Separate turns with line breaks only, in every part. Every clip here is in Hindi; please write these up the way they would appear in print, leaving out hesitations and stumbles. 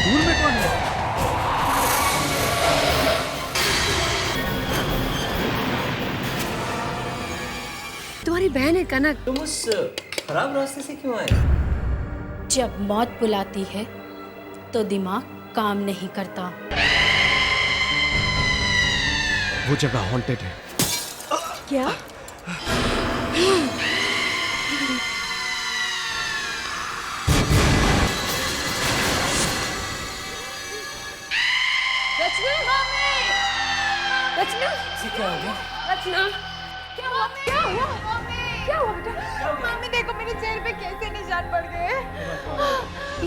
दूर में कौन है?
तुम्हारी बहन है कनक।
तुम उस खराब रास्ते से क्यों आए?
जब मौत बुलाती है तो दिमाग काम नहीं करता।
वो जगह हॉन्टेड है।
क्या? रचना,
क्या हो गया?
रचना, क्या हुआ? क्या हुआ? क्या हुआ बेटा?
मम्मी देखो मेरे चेहरे पे कैसे निशान पड़ गए।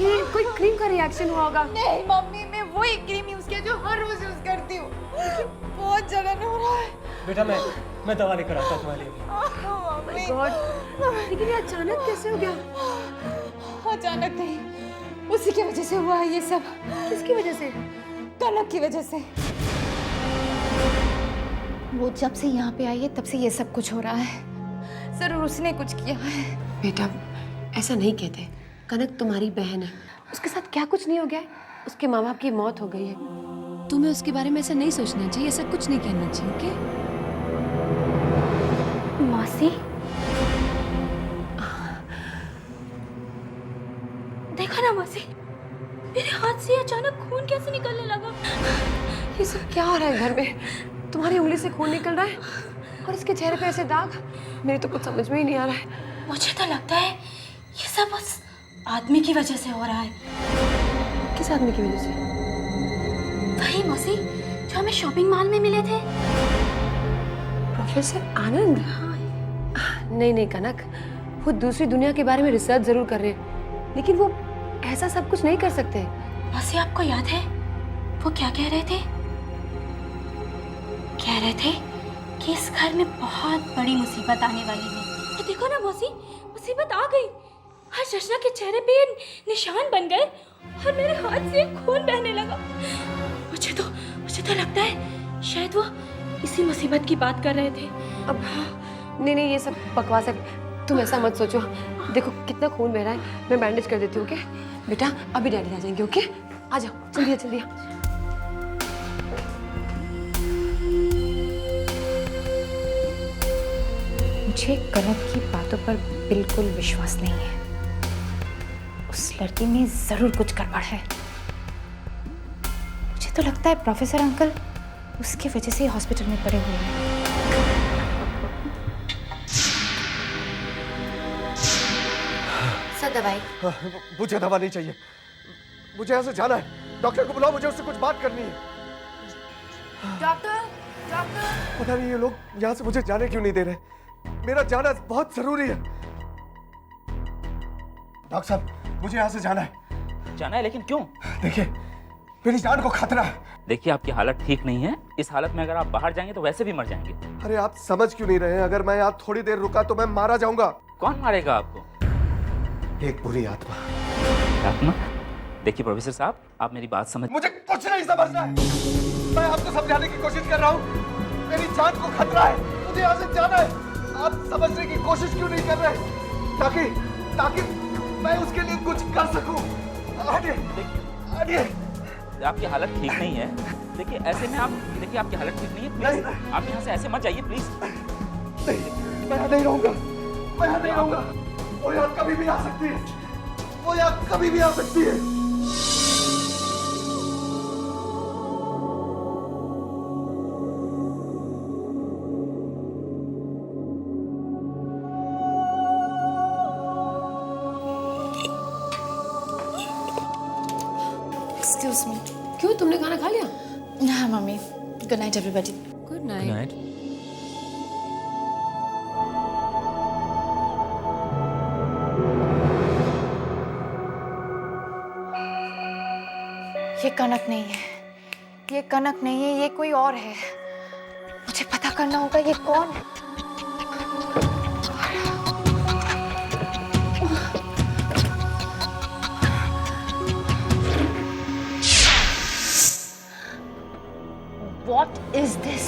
ये कोई क्रीम का रिएक्शन हुआ होगा।
नहीं मम्मी, मैं वही क्रीम यूज किया जो हर रोज यूज करती हूँ। बहुत जलन हो रहा है।
बेटा मैं दवा लेकर आता हूँ तुम्हारे लिए।
मम्मी
गॉड, लेकिन ये अचानक कैसे हो गया?
अचानक नहीं, उसी की वजह से हुआ है ये सब।
किसकी वजह से?
कनक की वजह से। वो जब से यहाँ पे आई है तब से ये सब कुछ हो रहा है। जरूर उसने कुछ किया है।
बेटा ऐसा नहीं कहते, कनक तुम्हारी बहन है, उसके साथ क्या कुछ नहीं हो गया है? उसके माँ बाप की मौत हो गई है। तुम्हें उसके बारे में ऐसा नहीं सोचना चाहिए, ऐसा कुछ नहीं कहना चाहिए। ओके
मौसी, देखो ना मौसी, मेरे हाथ से अचानक खून कैसे निकलने लगा।
ये सब क्या हो रहा है घर में? तुम्हारी उंगली से खून निकल रहा है और इसके चेहरे पे ऐसे दाग। मेरी तो कुछ समझ में ही नहीं आ रहा है।
मुझे तो लगता है ये सब उस आदमी की वजह से हो रहा है।
किस आदमी की वजह से?
वही मौसी जो हमें शॉपिंग मॉल में मिले थे।
प्रोफेसर आनंद? नहीं नहीं कनक, वो दूसरी दुनिया के बारे में रिसर्च जरूर कर रहे हैं, लेकिन वो ऐसा सब कुछ नहीं कर सकते।
मौसी आपको याद है वो क्या कह रहे थे? कह रहे थे कि इस घर में बहुत बड़ी मुसीबत आने वाली है। ये देखो ना मौसी, मुसीबत आ गई। आज रचना के चेहरे पे निशान बन गए और मेरे हाथ से खून बहने लगा। मुझे तो लगता है शायद वो इसी मुसीबत की बात कर रहे थे।
अब नहीं नहीं, ये सब बकवास है, तुम ऐसा मत सोचो। देखो कितना खून बह रहा है, मैं बैंडेज कर देती हूँ। ओके बेटा, अभी डैडी आ जाएंगे। ओके आ जाओ, जल्दी जल्दी।
मुझे कनक की बातों पर बिल्कुल विश्वास नहीं है। उस लड़की में जरूर कुछ गड़बड़ है। मुझे तो लगता है प्रोफेसर अंकल उसकी वजह से हॉस्पिटल में पड़े हुए हैं।
सर दवाई।
मुझे दवा नहीं चाहिए, मुझे यहाँ से जाना है। डॉक्टर को बुलाओ, मुझे उससे कुछ बात करनी है।
Doctor, doctor.
पता नहीं ये लोग यहाँ से मुझे जाने क्यों नहीं दे रहे। मेरा जाना बहुत जरूरी है। डॉक्टर साहब, मुझे यहाँ से जाना है।
जाना है, लेकिन क्यों?
देखिए, मेरी जान को खतरा है।
देखिए आपकी हालत ठीक नहीं है। इस हालत में अगर आप बाहर जाएंगे तो वैसे भी मर जाएंगे।
अरे आप समझ क्यों नहीं रहे हैं? अगर मैं यहाँ थोड़ी देर रुका तो मैं मारा जाऊंगा।
कौन मारेगा आपको?
एक बुरी आत्मा।
आत्मा? देखिए प्रोफेसर साहब, आप मेरी बात समझ।
मुझे कुछ नहीं समझना है। मैं आपको समझाने की कोशिश कर रहा हूँ। मेरी जान को खतरा है, मुझे यहाँ से जाना है। आप समझने की कोशिश क्यों नहीं कर रहे? ताकि मैं उसके लिए कुछ कर सकूं। हटिए।
आपकी हालत ठीक नहीं है। देखिए ऐसे में आप, देखिए आपकी हालत ठीक नहीं है। प्लीज आप यहाँ से ऐसे मत जाइए प्लीज।
नहीं, मैं यहाँ नहीं रहूंगा। मैं यहाँ नहीं रहूंगा। वो यहाँ कभी भी आ सकती है। वो यहाँ कभी भी आ सकती है।
Excuse me.
क्यों, तुमने खाना खा लिया?
हाँ mummy. Good night everybody.
Good night.
ये कनक नहीं है, ये कनक नहीं है, ये कोई और है। मुझे पता करना होगा ये कौन है। What is this?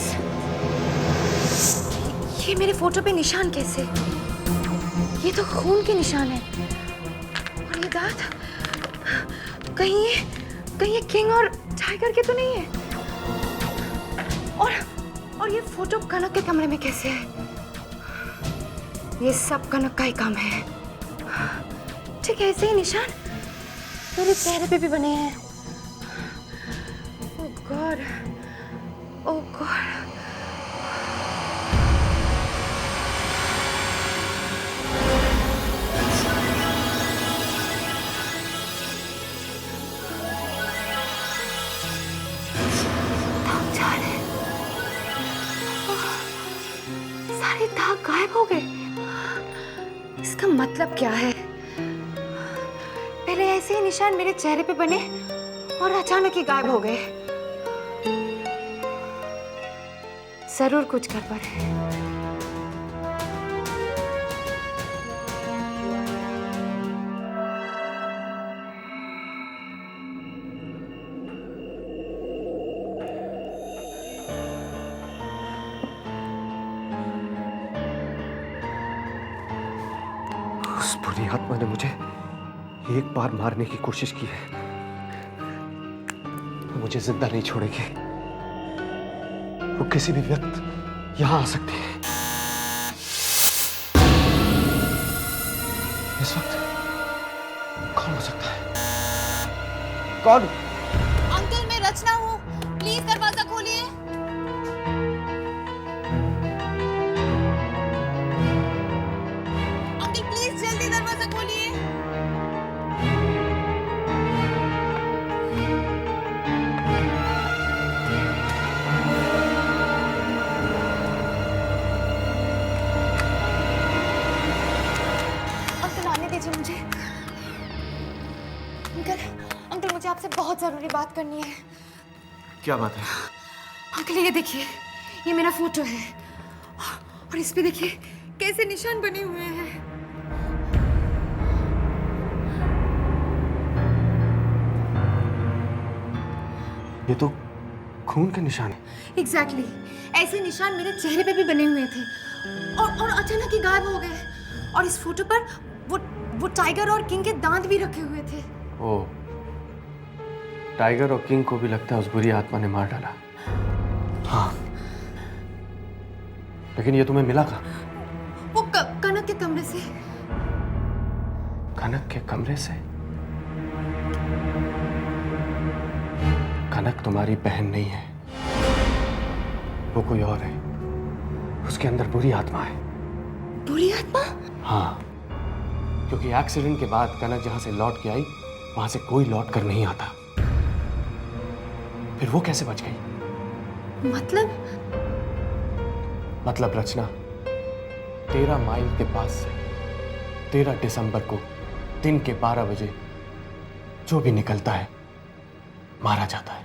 ये मेरे फोटो पे निशान कैसे? ये तो खून के निशान है। और ये दांत कहीं कहीं ये किंग और टाइगर के तो नहीं है? और ये फोटो कनक के कमरे में कैसे है? ये सब कनक का ही काम है। ठीक है, ऐसे ही निशान मेरे चेहरे पे भी बने हैं। ओह गॉड, ओह गॉड। सारे दाग गायब हो गए। इसका मतलब क्या है? पहले ऐसे ही निशान मेरे चेहरे पे बने और अचानक ही गायब हो गए। जरूर कुछ गड़बड़ है।
उस बुरी आत्मा ने मुझे एक बार मारने की कोशिश की है, वो मुझे जिंदा नहीं छोड़ेगी। वो किसी भी वक्त यहां आ सकती है। इस वक्त कौन हो सकता है? कौन?
अंकल, मैं रचना हूँ, प्लीज दरवाजा खोलिए। अंकल प्लीज जल्दी दरवाजा खोलिए। अंकल आने दीजिए मुझे। अंकल मुझे आपसे बहुत जरूरी बात करनी है।
क्या बात है?
अंकल ये देखिए, ये मेरा फोटो है और इस पे देखिए कैसे निशान बने हुए हैं।
ये तो खून के निशान है।
एग्जैक्टली, ऐसे निशान मेरे चेहरे पे भी बने हुए थे और अचानक ही गायब हो गए। और इस फोटो पर वो टाइगर और किंग के दांत भी रखे हुए थे।
ओ, टाइगर और किंग को भी लगता है उस बुरी आत्मा ने मार डाला। हाँ, लेकिन ये तुम्हें मिला कहाँ?
वो कनक के कमरे से।
कनक के कमरे से? कनक तुम्हारी बहन नहीं है, वो कोई और है। उसके अंदर बुरी आत्मा है।
बुरी आत्मा?
हाँ, क्योंकि एक्सीडेंट के बाद कनक जहां से लौट के आई, वहां से कोई लौट कर नहीं आता। फिर वो कैसे बच गई? मतलब रचना, 13 माइल के पास से 13 दिसंबर को दिन के 12 बजे जो भी निकलता है मारा जाता है।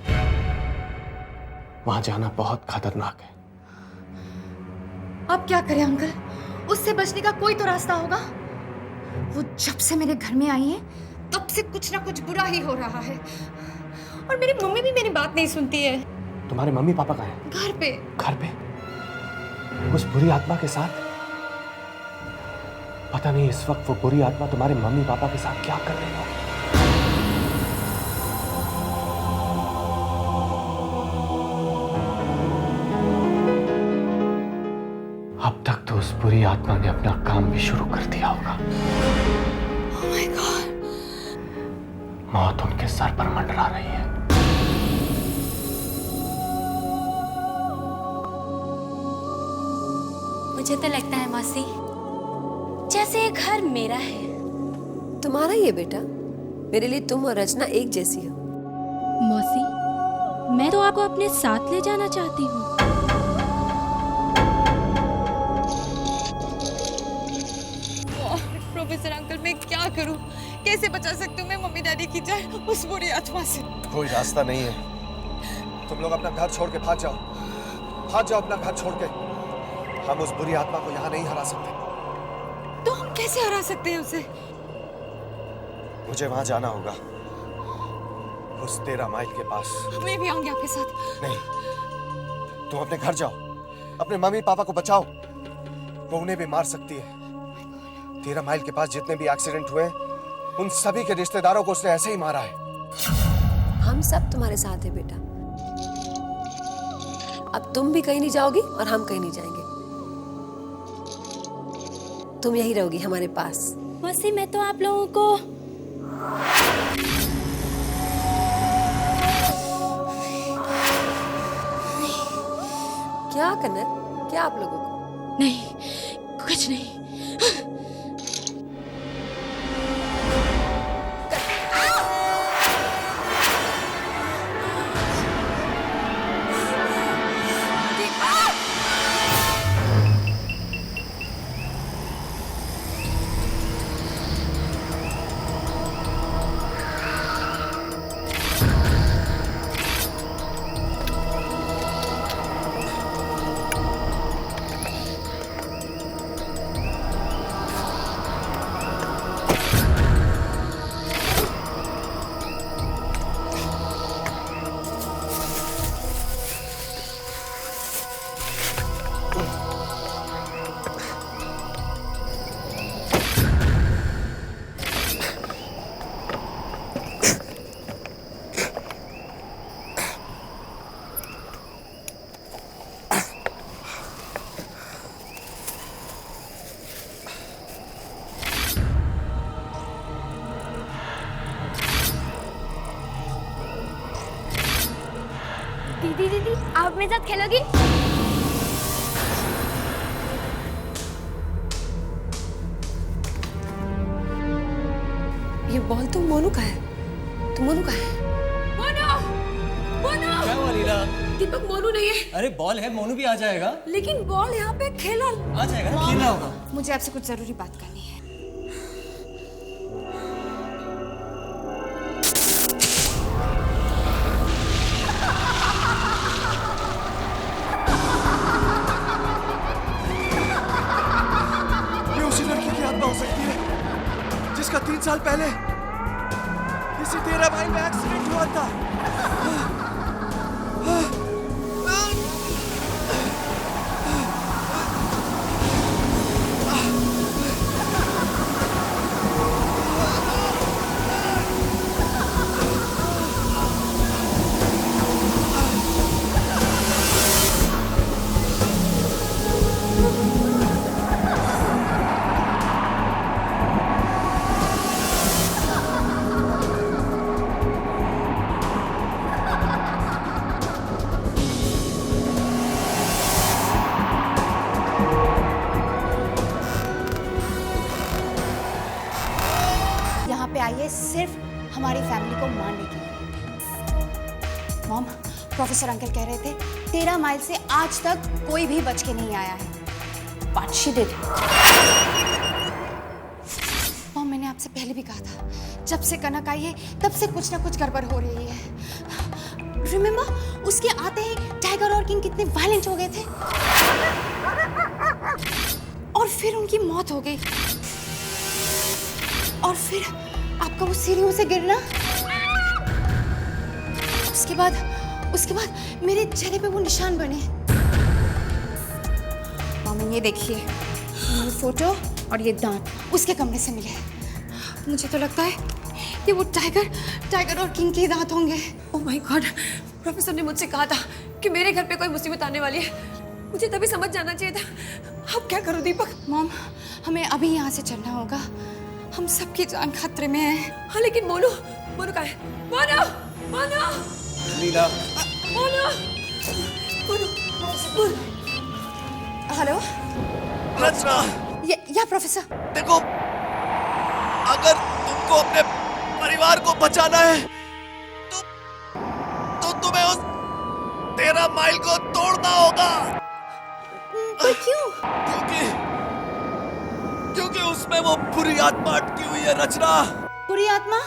वहां जाना बहुत खतरनाक है।
अब क्या करें अंकल? उससे बचने का कोई तो रास्ता होगा। वो जब से मेरे घर में आई है तब से कुछ ना कुछ बुरा ही हो रहा है। और मेरी मम्मी भी मेरी बात नहीं सुनती है।
तुम्हारे मम्मी पापा कहाँ हैं?
घर पे।
घर पे? उस बुरी आत्मा के साथ? पता नहीं इस वक्त वो बुरी आत्मा तुम्हारे मम्मी पापा के साथ क्या कर रही होगी। अब तक तो उस बुरी आत्मा ने अपना काम भी शुरू कर दिया होगा।
Oh my God!
मौत उनके सर पर मंडरा रही है।
मुझे तो लगता है मौसी, जैसे ये घर मेरा है।
तुम्हारा ही है बेटा। मेरे लिए तुम और रचना एक जैसी हो।
मौसी, मैं तो आपको अपने साथ ले जाना चाहती हूँ।
प्रोफेसर अंकल, मैं क्या करूं? कैसे बचा सकती हूँ मैं मम्मी डैडी की जान उस बुरी आत्मा से?
कोई रास्ता नहीं है। तुम लोग अपना घर छोड़ के भाग जाओ। भाग जाओ अपना घर छोड़ के। हम उस बुरी आत्मा को यहाँ नहीं हरा सकते।
तो हम कैसे हरा सकते हैं उसे?
मुझे वहां जाना होगा, उस 13 माइल के पास।
मैं भी आऊंगी आपके साथ।
नहीं, तुम अपने घर जाओ, अपने मम्मी पापा को बचाओ। वो उन्हें भी मार सकती है। 13 माइल के पास जितने भी एक्सीडेंट हुए, उन सभी के रिश्तेदारों को उसने ऐसे ही मारा है।
हम हम सब तुम्हारे साथ हैं बेटा। अब तुम भी कहीं नहीं जाओगी और हम कहीं नहीं जाएंगे। तुम यही रहोगी हमारे पास।
मौसी मैं तो आप लोगों को
क्या कनक, क्या आप लोगों को?
नहीं, कुछ नहीं।
दीदी दीदी आप मेरे साथ खेलोगी?
ये बॉल तो मोनू का है। तो मोनू का है।
क्या हुआ लीला?
दीपक मोनू नहीं है।
अरे बॉल है, मोनू भी आ जाएगा।
लेकिन बॉल यहाँ पे खेला।
आ जाएगा ना, खेलना होगा।
मुझे आपसे कुछ जरूरी बात करनी है।
ये उसी लड़की की आत्मा हो सकती है जिसका 3 साल पहले इसी 13 मई में एक्सीडेंट हुआ था।
यहाँ पे आई है सिर्फ हमारी फैमिली को मारने के लिए। मॉम, प्रोफेसर अंकल कह रहे थे 13 माइल से आज तक कोई भी बच के नहीं आया है। But she did. मॉम, मैंने आपसे पहले भी कहा था, जब से कनक आई है तब से कुछ ना कुछ गड़बड़ हो रही है। रिमेम्बर, उसके आते ही टाइगर और किंग कितने वायलेंट हो गए थे और फिर उनकी मौत हो गई। और फिर आपका वो सीढ़ियों से गिरना, उसके बाद मेरे चेहरे पे वो निशान बने। मामा ये देखिए, ये फोटो और ये दांत उसके कमरे से मिले। मुझे तो लगता है कि वो टाइगर और किंग के दांत होंगे।
ओह माय गॉड, प्रोफेसर ने मुझसे कहा था कि मेरे घर पे कोई मुसीबत आने वाली है। मुझे तभी समझ जाना चाहिए था। अब क्या करूं दीपक?
मॉम, हमें अभी यहाँ से चलना होगा। हम सबकी जान खतरे में है।
हाँ लेकिन मोनू कहाँ है? मोनू
लीला,
हेलो
रचना,
या प्रोफेसर।
देखो, अगर तुमको अपने परिवार को बचाना है तो तुम्हें उस 13 माइल को तोड़ना होगा।
पर क्यों?
क्योंकि उसमें वो बुरी आत्मा अटकी हुई है रचना।
बुरी आत्मा?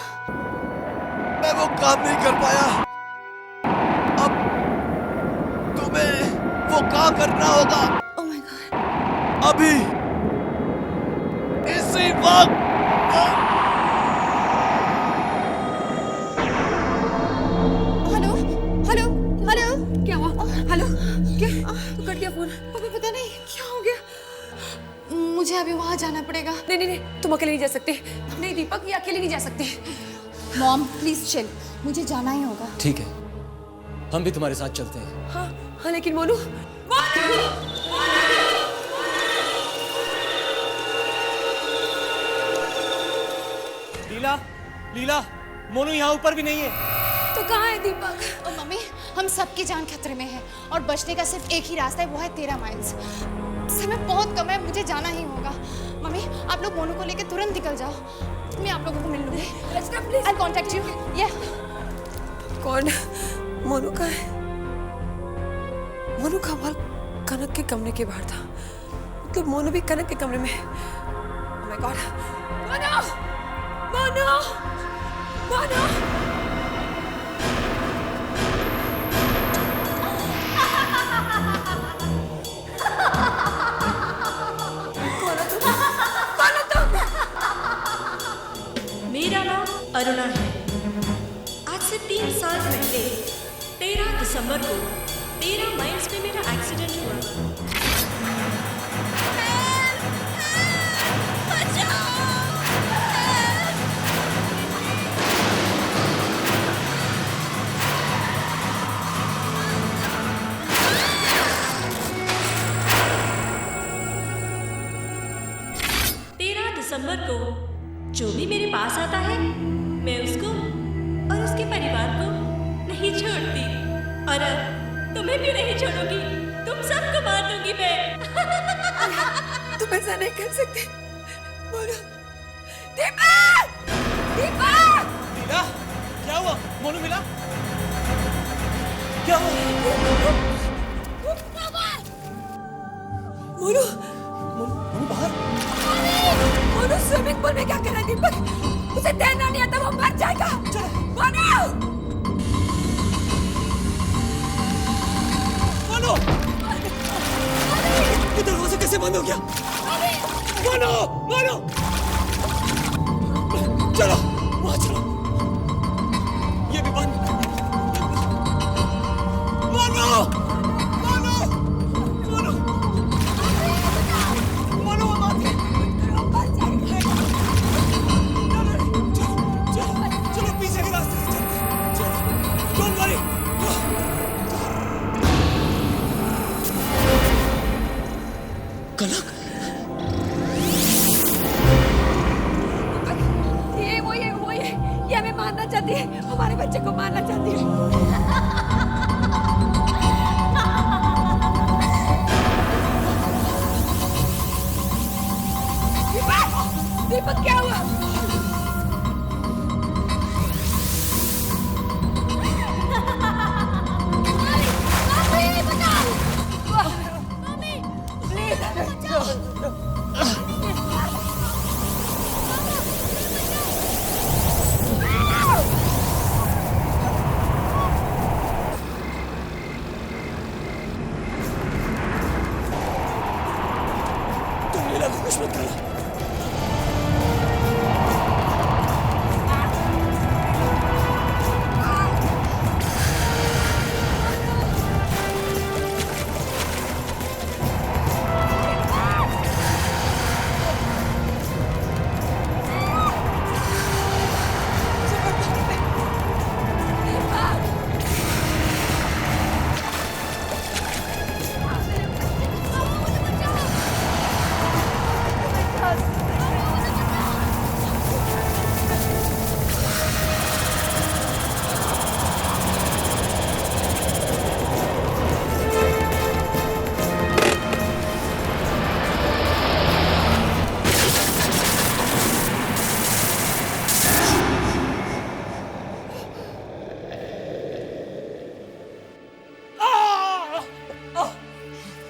मैं वो काम नहीं कर पाया। अब तुम्हें वो काम करना होगा।
Oh my God.
अभी इसी वक्त।
हेलो
क्या हुआ? हेलो, क्या तो कट गया फोन?
अभी पता नहीं क्या हो गया। मुझे अभी वहां जाना पड़ेगा।
नहीं तुम अकेले नहीं जा सकते। नहीं दीपक, ये अकेले नहीं जा सकते।
Mom please chill. मुझे जाना ही होगा।
ठीक है, हम भी तुम्हारे साथ चलते हैं।
हाँ हाँ, लेकिन मोनू
लीला, लीला, मोनू यहाँ ऊपर भी नहीं है।
तो कहाँ है दीपक?
और मम्मी, हम सबकी जान खतरे में है और बचने का सिर्फ एक ही रास्ता है, वो है 13 माइल्स। समय बहुत कम है, मुझे जाना ही होगा। मम्मी, आप लोग मोनू को लेकर तुरंत निकल जाओ, मैं आप लोगों को मिल लूंगी। I'll contact you. Yeah.
कौन? मोनू का है? मोनू का बाल कनक के कमरे के बाहर था, मतलब मोनू भी कनक के कमरे में है। Oh my God! Monu! Monu! Monu!
मेरा नाम अरुणा है। आज से 3 साल पहले 13 दिसंबर को 13 माइल्स में मेरा एक्सीडेंट हुआ। दिसंबर को जो भी मेरे पास आता है, मैं उसको और उसके परिवार को नहीं छोड़ती, और अब तुम्हें भी नहीं छोड़ूंगी। तुम सबको मार दूंगी मैं।
तुम ऐसा नहीं कर सकते। मोनू! दीपक! दीपक!
लीला, क्या हुआ? मोनू मिला? क्या हुआ?
मोनू!
मोनू बाहर?
मोनू स्विमिंग पूल में क्या कर रहा है दीपक? उसे तैरना नहीं आता, वो मर जाएगा। मोनू!
मोनू! ये दरवाजा कैसे बंद हो गया? मोनू! मोनू! चलो, वहाँ चलो। ये भी बंद। मोनू! मोनू! मोनू! मोनू, वो बात है। चलो पीछे के रास्ते से चलते हैं। चलो, डोंट वरी। कनक,
ये हमें मारना चाहती है, हमारे बच्चे को मारना चाहती है। दीपक! दीपक, क्या हुआ?
तुम लीला को कुछ मत करना।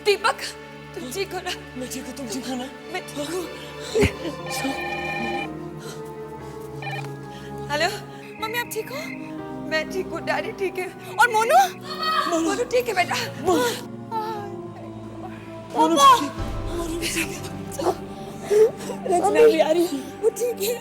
दीपक, तुम ठीक हो ना?
मैं ठीक हूँ, तुम ठीक हो ना?
मैं ठीक हूँ। हेलो मम्मी, आप ठीक हो? मैं ठीक हूँ, डैडी ठीक है, और मोनू? मोनू ठीक है बेटा। रचना भी आ रही है, वो ठीक है।